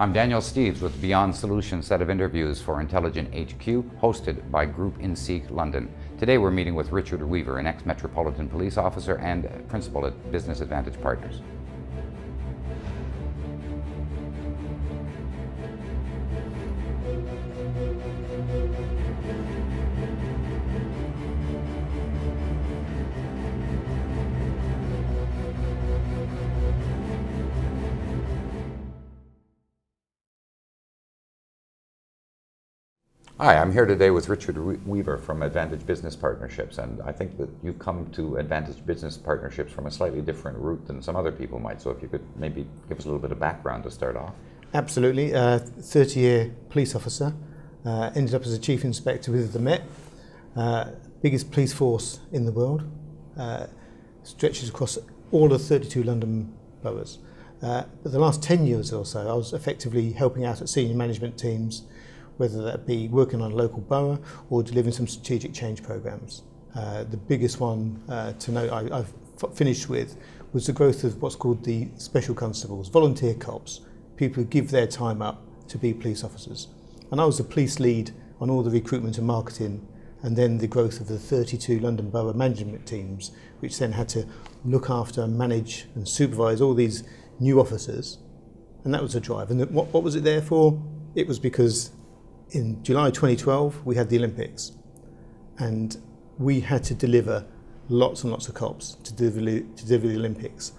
I'm Daniel Steeves with Beyond Solutions set of interviews for IntelligentHQ, hosted by Groupe INSEEC London. Today we're meeting with Richard Weaver, an ex-Metropolitan Police officer and principal at Business Advantage Partners. Hi, I'm here today with Richard Weaver from Advantage Business Partnerships, and I think that you've come to Advantage Business Partnerships from a slightly different route than some other people might, so if you could maybe give us a little bit of background to start off. Absolutely. 30-year police officer, ended up as a chief inspector with the Met, biggest police force in the world, stretches across all of 32 London boroughs. But the last 10 years or so I was effectively helping out at senior management teams, whether that be working on a local borough or delivering some strategic change programs. The biggest one to note I've finished with was the growth of what's called the special constables, volunteer cops, people who give their time up to be police officers. And I was the police lead on all the recruitment and marketing, and then the growth of the 32 London borough management teams, which then had to look after, manage and supervise all these new officers. And that was a drive. And what was it there for? It was because in July 2012, we had the Olympics, and we had to deliver lots and lots of cops to deliver the Olympics.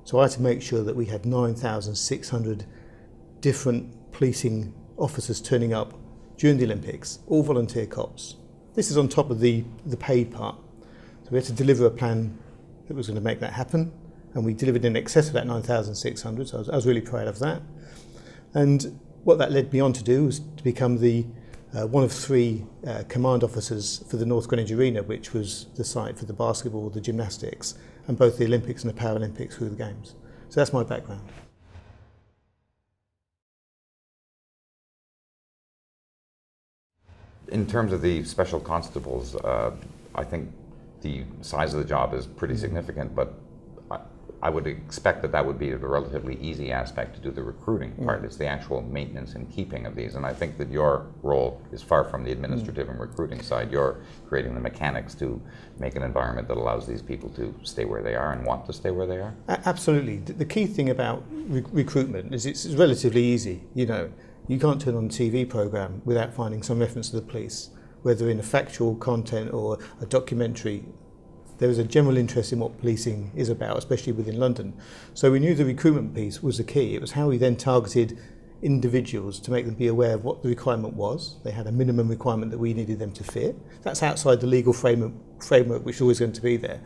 So I had to make sure that we had 9,600 different policing officers turning up during the Olympics, all volunteer cops. This is on top of the paid part. So we had to deliver a plan that was going to make that happen, and we delivered in excess of that 9,600, so I was really proud of that. And what that led me on to do was to become the one of three command officers for the North Greenwich Arena, which was the site for the basketball, the gymnastics, and both the Olympics and the Paralympics were the games. So that's my background. In terms of the special constables, I think the size of the job is pretty significant, but I would expect that would be a relatively easy aspect to do the recruiting part. It's the actual maintenance and keeping of these, and I think that your role is far from the administrative and recruiting side. You're creating the mechanics to make an environment that allows these people to stay where they are and want to stay where they are. Absolutely. The key thing about recruitment is it's relatively easy. You know, you can't turn on a TV program without finding some reference to the police, whether in a factual content or a documentary. There is a general interest in what policing is about, especially within London. So we knew the recruitment piece was the key. It was how we then targeted individuals to make them be aware of what the requirement was. They had a minimum requirement that we needed them to fit. That's outside the legal framework which is always going to be there.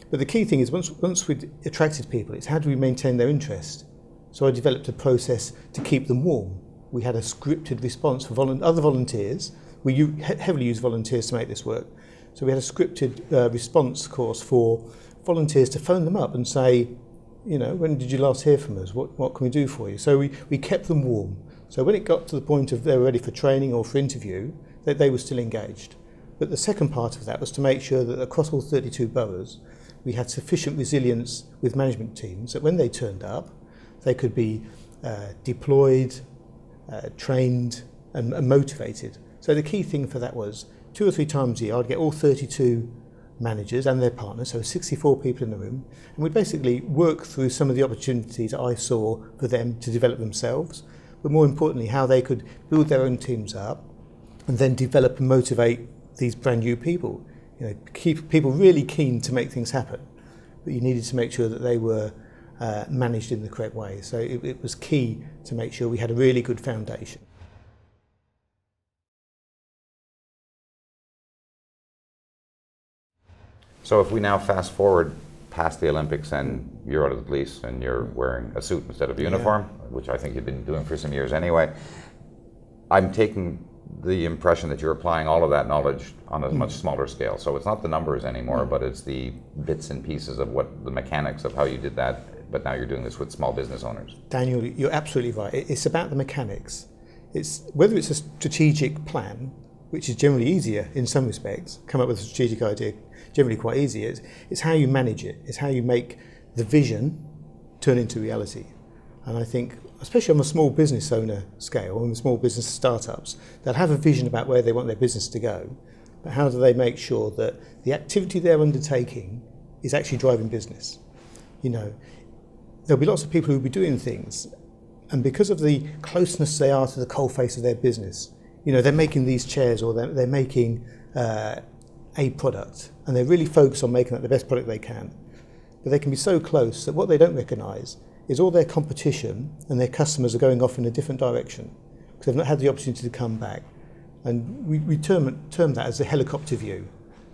But the key thing is once we'd attracted people, it's how do we maintain their interest? So I developed a process to keep them warm. We had a scripted response for other volunteers. We heavily use volunteers to make this work. So we had a scripted response course for volunteers to phone them up and say, you know, when did you last hear from us? What can we do for you? So we kept them warm. So when it got to the point of they were ready for training or for interview, they were still engaged. But the second part of that was to make sure that across all 32 boroughs, we had sufficient resilience with management teams that when they turned up, they could be deployed, trained and motivated. So the key thing for that was 2 or 3 times a year, I'd get all 32 managers and their partners, so 64 people in the room, and we'd basically work through some of the opportunities I saw for them to develop themselves, but more importantly, how they could build their own teams up and then develop and motivate these brand new people. You know, keep people really keen to make things happen, but you needed to make sure that they were managed in the correct way. So it was key to make sure we had a really good foundation. So if we now fast forward past the Olympics and you're out of the police and you're wearing a suit instead of a uniform, which I think you've been doing for some years anyway, I'm taking the impression that you're applying all of that knowledge on a much smaller scale. So it's not the numbers anymore, but it's the bits and pieces of what the mechanics of how you did that, but now you're doing this with small business owners. Daniel, you're absolutely right. It's about the mechanics. It's whether it's a strategic plan, which is generally easier in some respects, come up with a strategic idea, generally quite easy. It's how you manage it. It's how you make the vision turn into reality. And I think, especially on a small business owner scale, on small business startups, they'll have a vision about where they want their business to go. But how do they make sure that the activity they're undertaking is actually driving business? You know, there'll be lots of people who will be doing things, and because of the closeness they are to the coalface of their business, you know, they're making these chairs, or they're making a product, and they're really focused on making that the best product they can. But they can be so close that what they don't recognise is all their competition and their customers are going off in a different direction because they've not had the opportunity to come back. And we term that as the helicopter view,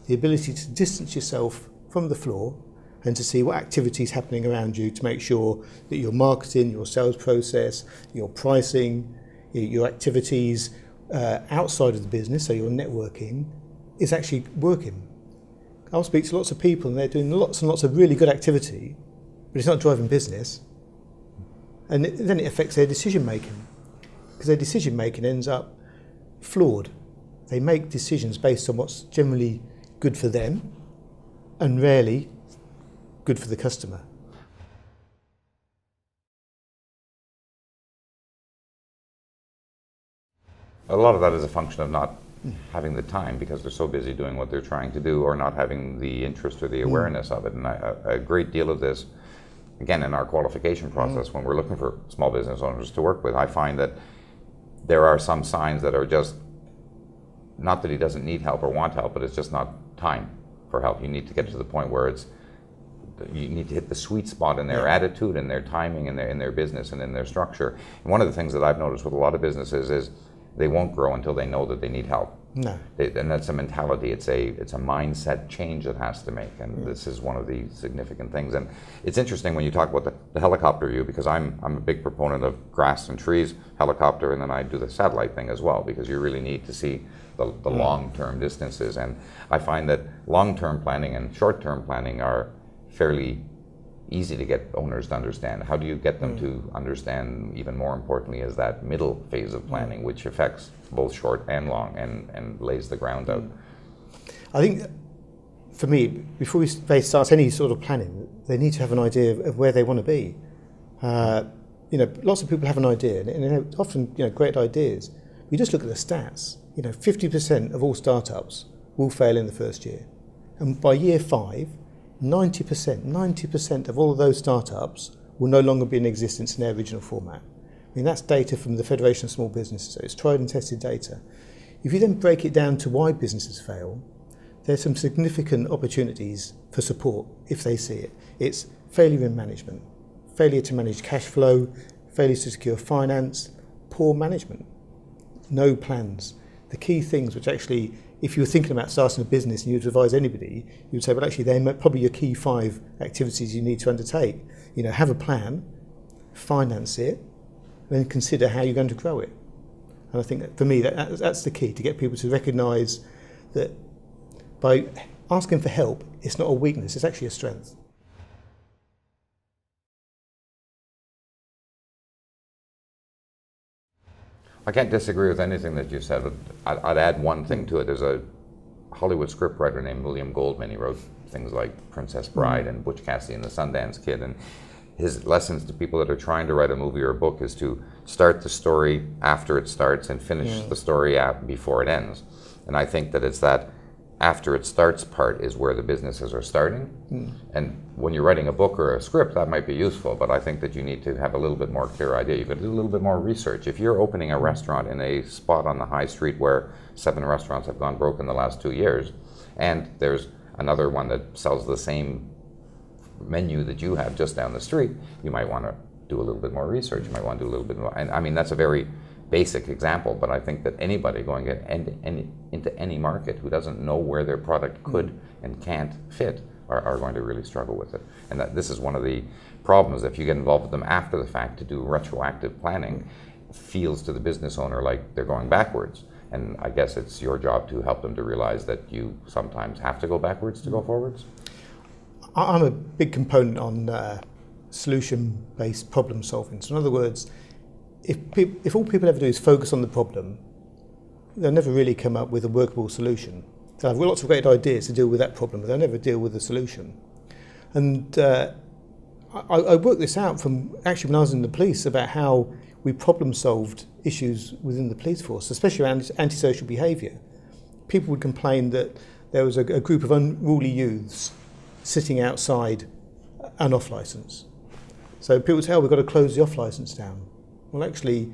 the ability to distance yourself from the floor and to see what activity is happening around you to make sure that your marketing, your sales process, your pricing, your activities outside of the business, so your networking, is actually working. I'll speak to lots of people and they're doing lots and lots of really good activity, but it's not driving business. And then it affects their decision making, because their decision making ends up flawed. They make decisions based on what's generally good for them and rarely good for the customer. A lot of that is a function of not having the time because they're so busy doing what they're trying to do, or not having the interest or the awareness of it. And a great deal of this, again, in our qualification process, when we're looking for small business owners to work with, I find that there are some signs that are just, not that he doesn't need help or want help, but it's just not time for help. You need to get to the point where you need to hit the sweet spot in their attitude and their timing and in their business and in their structure. And one of the things that I've noticed with a lot of businesses is they won't grow until they know that they need help. No. And that's a mentality. It's a mindset change that has to make, and this is one of the significant things. And it's interesting when you talk about the helicopter view, because I'm a big proponent of grass and trees, helicopter, and then I do the satellite thing as well, because you really need to see the long-term distances. And I find that long-term planning and short-term planning are fairly easy to get owners to understand. How do you get them to understand, even more importantly, is that middle phase of planning, which affects both short and long and lays the ground out? I think, for me, before they start any sort of planning, they need to have an idea of where they want to be. You know, lots of people have an idea, and they're often, you know, great ideas. You just look at the stats. You know, 50% of all startups will fail in the first year, and by year 5, 90% of all of those startups will no longer be in existence in their original format. I mean, that's data from the Federation of Small Businesses, so it's tried and tested data. If you then break it down to why businesses fail, there's some significant opportunities for support if they see it. It's failure in management, failure to manage cash flow, failure to secure finance, poor management, no plans. The key things which actually, if you were thinking about starting a business and you'd advise anybody, you would say, well, actually, they're probably your key 5 activities you need to undertake. You know, have a plan, finance it, and then consider how you're going to grow it. And I think that, for me, that's the key, to get people to recognise that by asking for help, it's not a weakness, it's actually a strength. I can't disagree with anything that you said, but I'd add one thing to it. There's a Hollywood scriptwriter named William Goldman. He wrote things like Princess Bride and Butch Cassidy and the Sundance Kid. And his lessons to people that are trying to write a movie or a book is to start the story after it starts and finish the story before it ends. And I think that it's that after it starts part is where the businesses are starting. And when you're writing a book or a script, that might be useful, but I think that you need to have a little bit more clear idea. You've got to do a little bit more research. If you're opening a restaurant in a spot on the high street where 7 restaurants have gone broke in the last 2 years, and there's another one that sells the same menu that you have just down the street, you might want to do a little bit more research. You might want to do a little bit more. And I mean, that's a very basic example, but I think that anybody going into any market who doesn't know where their product could and can't fit are going to really struggle with it. And that this is one of the problems. If you get involved with them after the fact to do retroactive planning, it feels to the business owner like they're going backwards. And I guess it's your job to help them to realize that you sometimes have to go backwards to go forwards. I'm a big component on solution-based problem solving. So in other words, if all people ever do is focus on the problem, they'll never really come up with a workable solution. They'll have lots of great ideas to deal with that problem, but they'll never deal with the solution. And I worked this out from actually when I was in the police about how we problem solved issues within the police force, especially around antisocial behaviour. People would complain that there was a group of unruly youths sitting outside an off licence. So people would say, oh, we've got to close the off licence down. Well, actually,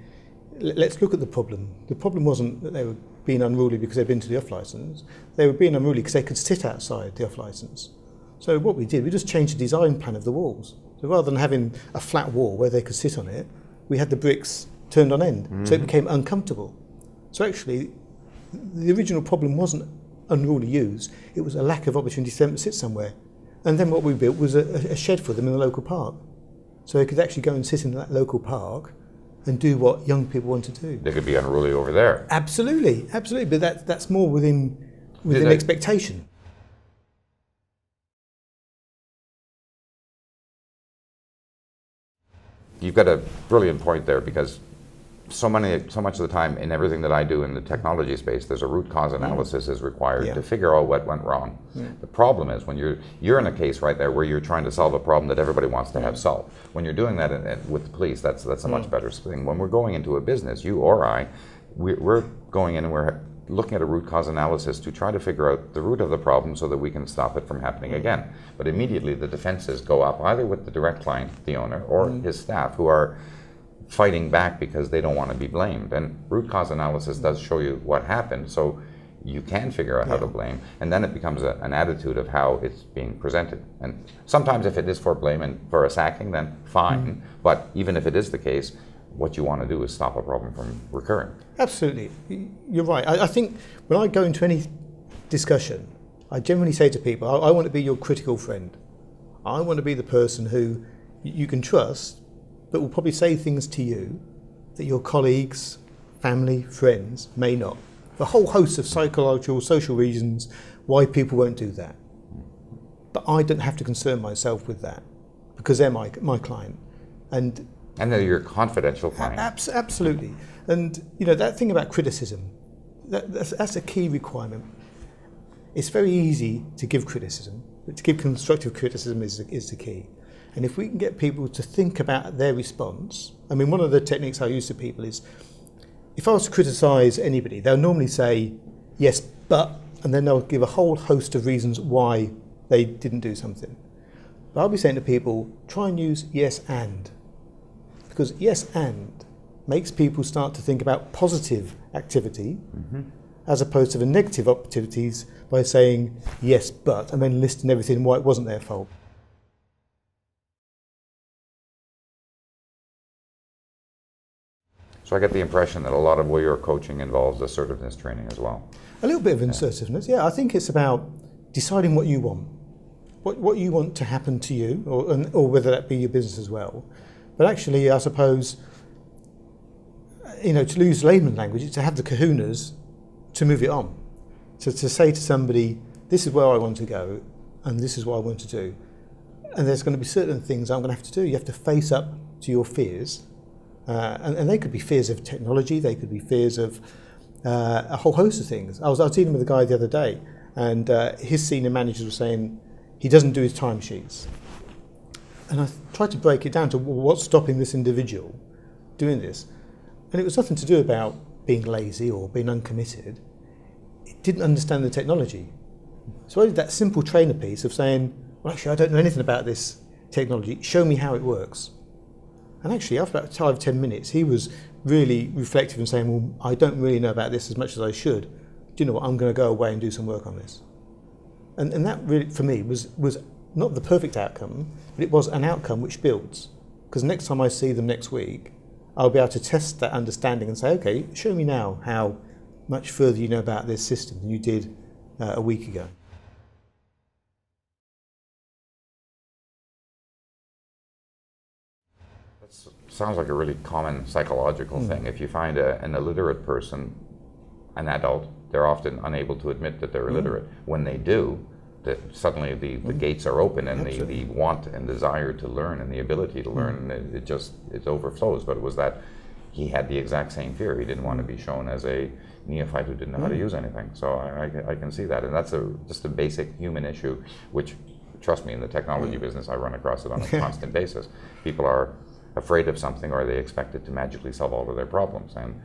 let's look at the problem. The problem wasn't that they were being unruly because they'd been to the off licence. They were being unruly because they could sit outside the off licence. So what we did, we just changed the design plan of the walls. So rather than having a flat wall where they could sit on it, we had the bricks turned on end, so it became uncomfortable. So actually, the original problem wasn't unruly youths, it was a lack of opportunity for them to sit somewhere. And then what we built was a shed for them in the local park. So they could actually go and sit in that local park and do what young people want to do. They could be unruly over there. Absolutely, absolutely, but that's more within expectation. You've got a brilliant point there, because so much of the time in everything that I do in the technology space, there's a root cause analysis is required to figure out what went wrong. The problem is when you're in a case right there where you're trying to solve a problem that everybody wants to have solved. When you're doing that with the police, that's a much better thing. When we're going into a business, you or I, we're going in and we're looking at a root cause analysis to try to figure out the root of the problem so that we can stop it from happening again. But immediately the defenses go up, either with the direct client, the owner, or his staff, who are fighting back because they don't want to be blamed. And root cause analysis does show you what happened, so you can figure out how to blame, and then it becomes an attitude of how it's being presented. And sometimes if it is for blame and for a sacking, then fine, but even if it is the case, what you want to do is stop a problem from recurring. Absolutely, you're right. I think when I go into any discussion, I generally say to people, I want to be your critical friend. I want to be the person who you can trust, but will probably say things to you that your colleagues, family, friends may not. A whole host of psychological, social reasons why people won't do that. But I don't have to concern myself with that because they're my client. And they're your confidential client. Absolutely. And that thing about criticism, that's a key requirement. It's very easy to give criticism, but to give constructive criticism is the key. And if we can get people to think about their response, I mean, one of the techniques I use to people is, if I was to criticise anybody, they'll normally say, yes, but, and then they'll give a whole host of reasons why they didn't do something. But I'll be saying to people, try and use yes and. Because yes and makes people start to think about positive activity as opposed to the negative activities by saying yes, but, and then listing everything why it wasn't their fault. So I get the impression that a lot of what your coaching involves assertiveness training as well. A little bit of assertiveness, yeah. I think it's about deciding what you want, what you want to happen to you, or whether that be your business as well. But actually, I suppose, to use layman language, it's to have the kahunas to move it on. To say to somebody, this is where I want to go, and this is what I want to do. And there's going to be certain things I'm going to have to do. You have to face up to your fears. And they could be fears of technology, they could be fears of a whole host of things. I was dealing with a guy the other day, and his senior managers were saying he doesn't do his timesheets. And I tried to break it down to what's stopping this individual doing this. And it was nothing to do about being lazy or being uncommitted. It didn't understand the technology. So I did that simple trainer piece of saying, well, actually, I don't know anything about this technology. Show me how it works. And actually, after about 5-10 minutes, he was really reflective and saying, well, I don't really know about this as much as I should. Do you know what? I'm going to go away and do some work on this. And that really, for me, was not the perfect outcome, but it was an outcome which builds. Because next time I see them next week, I'll be able to test that understanding and say, okay, show me now how much further you know about this system than you did a week ago. That sounds like a really common psychological thing. If you find an illiterate person, an adult, they're often unable to admit that they're illiterate. When they do, suddenly the gates are open, and the want and desire to learn and the ability to learn, and it overflows. But it was that he had the exact same fear. He didn't want to be shown as a neophyte who didn't know how to use anything. So I can see that, and that's just a basic human issue, which trust me, in the technology business, I run across it on a constant basis. People are afraid of something, or they expect it to magically solve all of their problems. And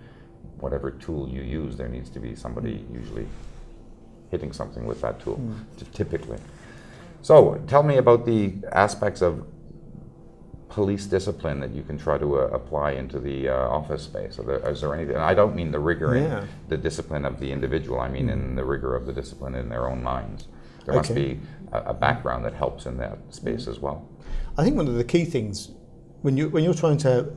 whatever tool you use, there needs to be somebody usually hitting something with that tool, typically. So tell me about the aspects of police discipline that you can try to apply into the office space. Is there anything, and I don't mean the rigor in the discipline of the individual, I mean in the rigor of the discipline in their own minds. There must be a background that helps in that space as well. I think one of the key things when you're trying to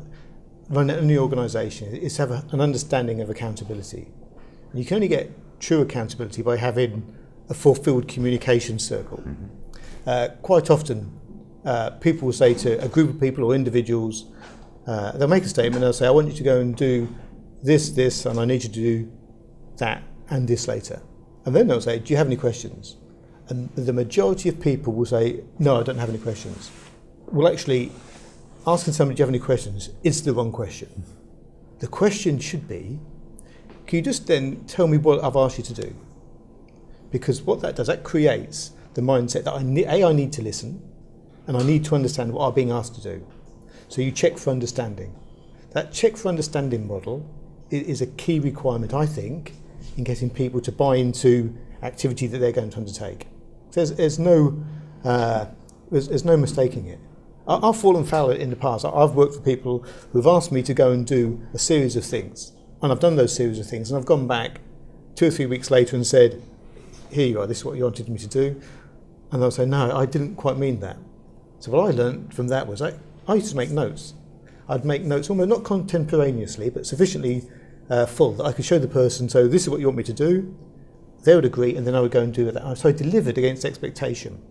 run any organisation is to have an understanding of accountability. And you can only get true accountability by having a fulfilled communication circle. Quite often, people will say to a group of people or individuals, they'll make a statement, they'll say, I want you to go and do this, and I need you to do that and this later. And then they'll say, do you have any questions? And the majority of people will say, no, I don't have any questions. Well, actually, asking somebody, do you have any questions, is the wrong question. The question should be, can you just then tell me what I've asked you to do? Because what that does, that creates the mindset that I need to listen, and I need to understand what I'm being asked to do. So you check for understanding. That check for understanding model is a key requirement, I think, in getting people to buy into activity that they're going to undertake. There's no mistaking it. I've fallen foul in the past. I've worked for people who've asked me to go and do a series of things, and I've done those series of things, and I've gone back 2 or 3 weeks later and said, here you are, this is what you wanted me to do. And they'll say, no, I didn't quite mean that. So what I learned from that was I used to make notes. I'd make notes, almost not contemporaneously, but sufficiently full that I could show the person, so this is what you want me to do. They would agree, and then I would go and do that. So I delivered against expectation.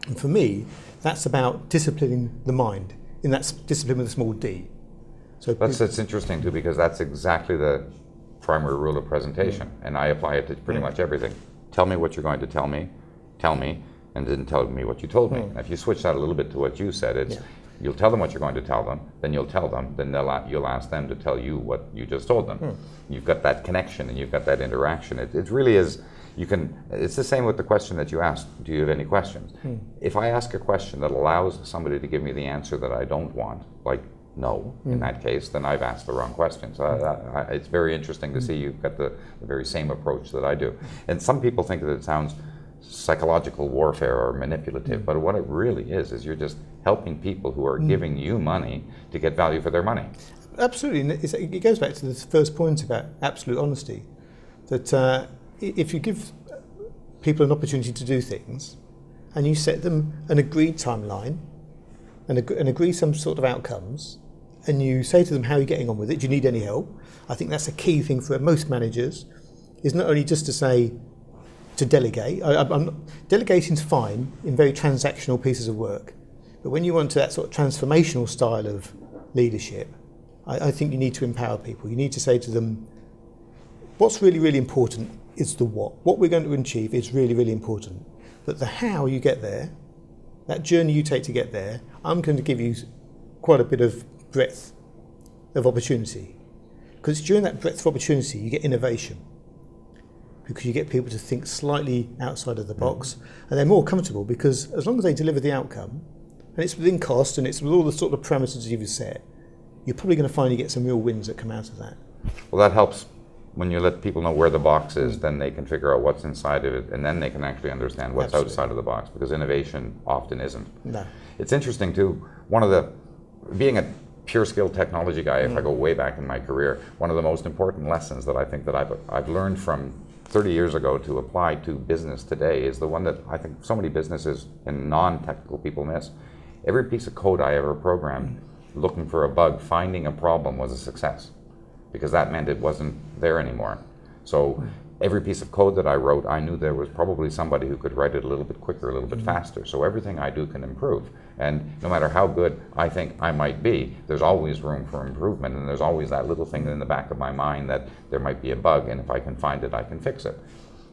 And for me, that's about disciplining the mind, in that discipline with a small d. So that's interesting too, because that's exactly the primary rule of presentation, and I apply it to pretty much everything. Tell me what you're going to tell me, and then tell me what you told me. And if you switch that a little bit to what you said, it's you'll tell them what you're going to tell them, then you'll tell them, then you'll ask them to tell you what you just told them. You've got that connection and you've got that interaction. It really is. It's the same with the question that you asked, do you have any questions? If I ask a question that allows somebody to give me the answer that I don't want, like no, in that case, then I've asked the wrong question. So it's very interesting to see you've got the very same approach that I do. And some people think that it sounds psychological warfare or manipulative, but what it really is you're just helping people who are giving you money to get value for their money. Absolutely, and it goes back to the first point about absolute honesty, that if you give people an opportunity to do things and you set them an agreed timeline and agree some sort of outcomes, and you say to them, how are you getting on with it, do you need any help? I think that's a key thing for most managers, is not only just to say, to delegate. Delegating's fine in very transactional pieces of work, but when you want to that sort of transformational style of leadership, I think you need to empower people. You need to say to them, what's really, really important is the what. What we're going to achieve is really, really important. But the how you get there, that journey you take to get there, I'm going to give you quite a bit of breadth of opportunity. Because during that breadth of opportunity, you get innovation. Because you get people to think slightly outside of the box, and they're more comfortable because as long as they deliver the outcome, and it's within cost and it's with all the sort of parameters you've set, you're probably going to find you get some real wins that come out of that. Well, that helps when you let people know where the box is, then they can figure out what's inside of it, and then they can actually understand what's outside of the box, because innovation often isn't. No. It's interesting too, being a pure skill technology guy, if I go way back in my career, one of the most important lessons that I think that I've learned from 30 years ago to apply to business today is the one that I think so many businesses and non-technical people miss. Every piece of code I ever programmed, looking for a bug, finding a problem, was a success, because that meant it wasn't there anymore. So every piece of code that I wrote, I knew there was probably somebody who could write it a little bit quicker, a little bit faster. So everything I do can improve. And no matter how good I think I might be, there's always room for improvement, and there's always that little thing in the back of my mind that there might be a bug, and if I can find it, I can fix it.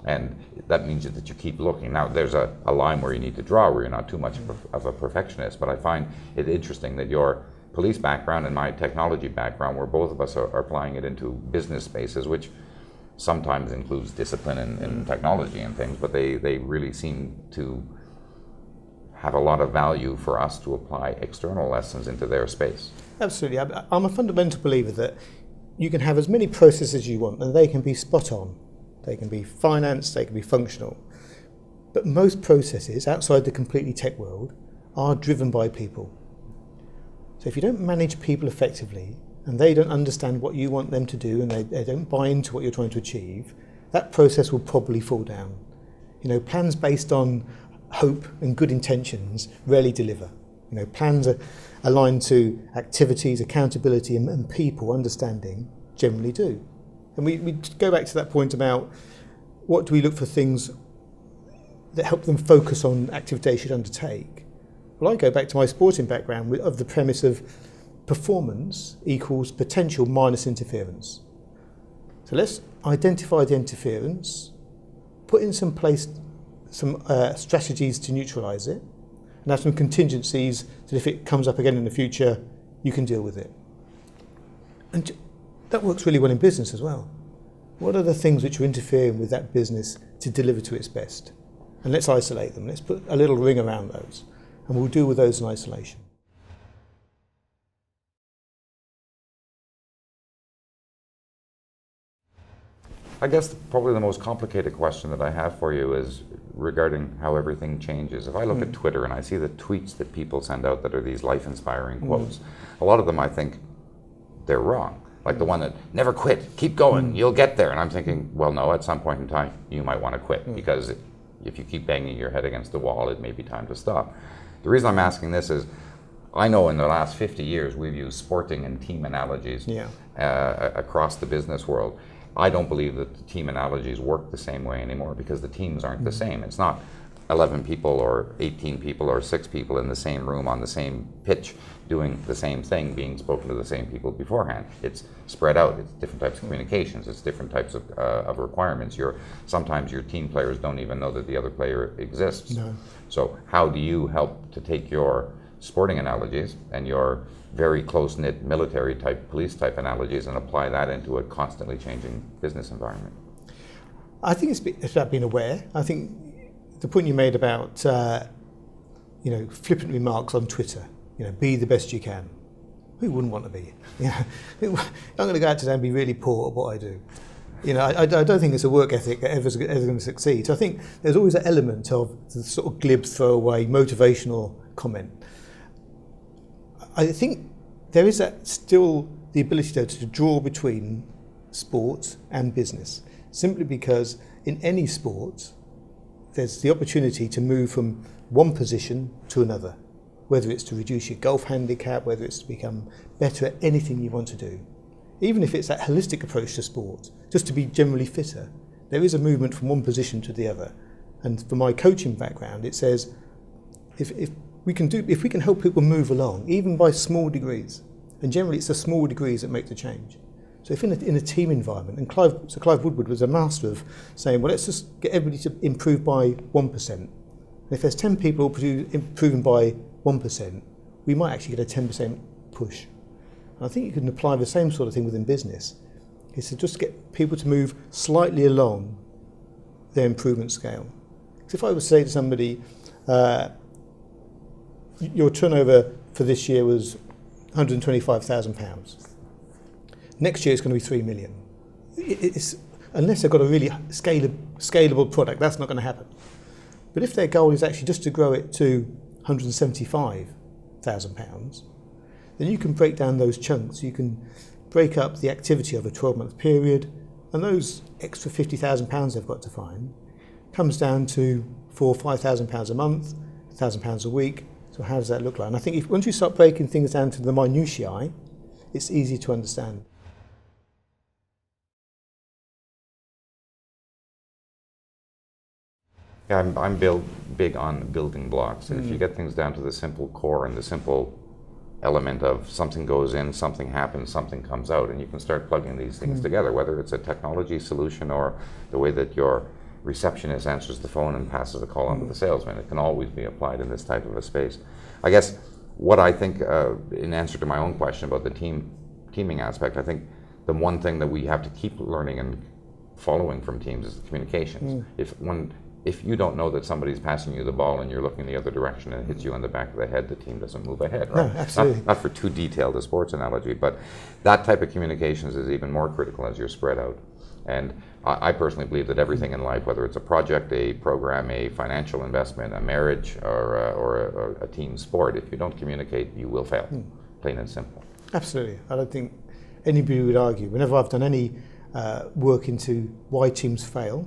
And that means that you keep looking. Now, there's a line where you need to draw, where you're not too much of a perfectionist, but I find it interesting that your police background and my technology background, where both of us are applying it into business spaces, which sometimes includes discipline and technology and things, but they really seem to have a lot of value for us to apply external lessons into their space. Absolutely. I'm a fundamental believer that you can have as many processes as you want and they can be spot on. They can be finance, they can be functional. But most processes outside the completely tech world are driven by people. So if you don't manage people effectively and they don't understand what you want them to do and they don't buy into what you're trying to achieve, that process will probably fall down. You know, plans based on hope and good intentions rarely deliver. You know, plans are aligned to activities, accountability and people understanding generally do. And we go back to that point about what do we look for things that help them focus on activity they should undertake. Well, I go back to my sporting background of the premise of performance equals potential minus interference. So let's identify the interference, put in some strategies to neutralise it, and have some contingencies that if it comes up again in the future, you can deal with it. And that works really well in business as well. What are the things which are interfering with that business to deliver to its best? And let's isolate them. Let's put a little ring around those, and we'll deal with those in isolation. I guess probably the most complicated question that I have for you is regarding how everything changes. If I look at Twitter and I see the tweets that people send out that are these life-inspiring quotes, a lot of them I think they're wrong. Like the one that, never quit, keep going, you'll get there. And I'm thinking, well, no, at some point in time, you might want to quit because if you keep banging your head against the wall, it may be time to stop. The reason I'm asking this is, I know in the last 50 years we've used sporting and team analogies across the business world. I don't believe that the team analogies work the same way anymore because the teams aren't the same. It's not 11 people or 18 people or 6 people in the same room on the same pitch doing the same thing, being spoken to the same people beforehand. It's spread out. It's different types of communications. It's different types of requirements. Sometimes your team players don't even know that the other player exists. No. So how do you help to take your sporting analogies and your very close-knit military type, police type analogies and apply that into a constantly changing business environment? I think it's about being aware. I think the point you made about flippant remarks on Twitter, be the best you can. Who wouldn't want to be? I'm going to go out today and be really poor at what I do. I don't think it's a work ethic that ever going to succeed. So I think there's always an element of the sort of glib throwaway motivational comment. I think there is still the ability though to draw between sport and business, simply because in any sport there's the opportunity to move from one position to another, whether it's to reduce your golf handicap, whether it's to become better at anything you want to do. Even if it's that holistic approach to sport, just to be generally fitter, there is a movement from one position to the other. And for my coaching background, it says if we can help people move along, even by small degrees, and generally it's the small degrees that make the change. So if in a team environment, and Clive Woodward was a master of saying, well, let's just get everybody to improve by 1%. And if there's 10 people improving by 1%, we might actually get a 10% push. And I think you can apply the same sort of thing within business. It's to just get people to move slightly along their improvement scale. So if I would say to somebody, your turnover for this year was £125,000. Next year it's going to be 3 million. Unless they've got a really scalable product, that's not going to happen. But if their goal is actually just to grow it to £175,000, then you can break down those chunks. You can break up the activity over a 12-month period, and those extra £50,000 they've got to find comes down to £4,000 or £5,000 a month, £1,000 a week. So how does that look like? And I think once you start breaking things down to the minutiae, it's easy to understand. Yeah, I'm big on building blocks. And if you get things down to the simple core and the simple element of something goes in, something happens, something comes out, and you can start plugging these things together, whether it's a technology solution or the way that your receptionist answers the phone and passes a call on to the salesman. It can always be applied in this type of a space. I guess what I think, in answer to my own question about the teaming aspect, I think the one thing that we have to keep learning and following from teams is the communications. if you don't know that somebody's passing you the ball and you're looking the other direction and it hits you on the back of the head, the team doesn't move ahead, right? No, absolutely. Not for too detailed a sports analogy, but that type of communications is even more critical as you're spread out. And I personally believe that everything in life, whether it's a project, a program, a financial investment, a marriage, or a team sport, if you don't communicate, you will fail, plain and simple. Absolutely. I don't think anybody would argue. Whenever I've done any work into why teams fail,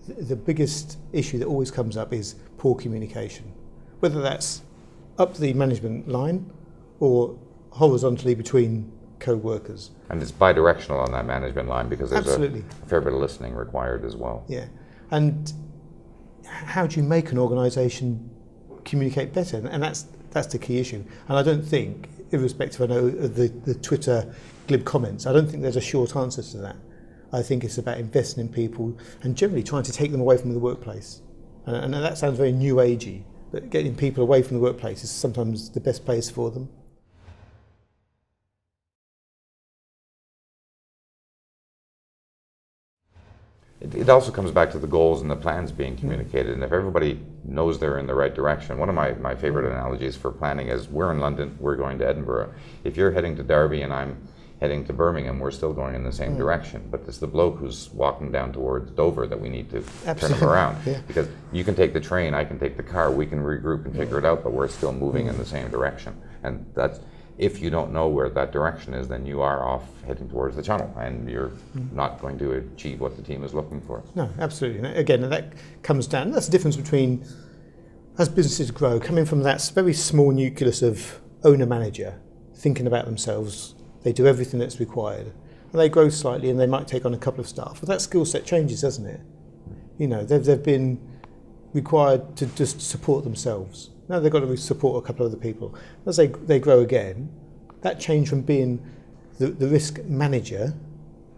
the biggest issue that always comes up is poor communication, whether that's up the management line or horizontally between co-workers. And it's bi-directional on that management line because there's Absolutely. a fair bit of listening required as well. Yeah. And how do you make an organisation communicate better? And that's the key issue. And I don't think, irrespective of the Twitter glib comments, I don't think there's a short answer to that. I think it's about investing in people and generally trying to take them away from the workplace. And that sounds very new agey, but getting people away from the workplace is sometimes the best place for them. It also comes back to the goals and the plans being communicated, and if everybody knows they're in the right direction. One of my favorite analogies for planning is we're in London, we're going to Edinburgh. If you're heading to Derby and I'm heading to Birmingham, we're still going in the same direction, but it's the bloke who's walking down towards Dover that we need to turn him around. Yeah. Because you can take the train, I can take the car, we can regroup and figure it out, but we're still moving in the same direction. And that's, if you don't know where that direction is, then you are off heading towards the channel and you're not going to achieve what the team is looking for. No, absolutely. And again, that comes down, that's the difference between, as businesses grow, coming from that very small nucleus of owner-manager, thinking about themselves, they do everything that's required. And they grow slightly and they might take on a couple of staff. But that skill set changes, doesn't it? You know, they've been required to just support themselves. Now they've got to support a couple of other people. As they grow again, that change from being the risk manager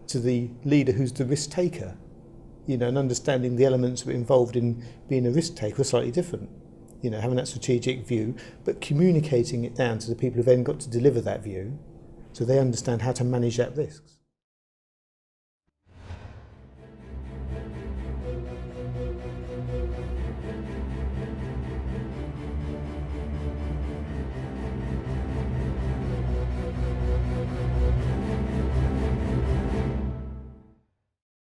to the leader who's the risk taker, you know, and understanding the elements that are involved in being a risk taker are slightly different. You know, having that strategic view, but communicating it down to the people who then got to deliver that view so they understand how to manage that risks.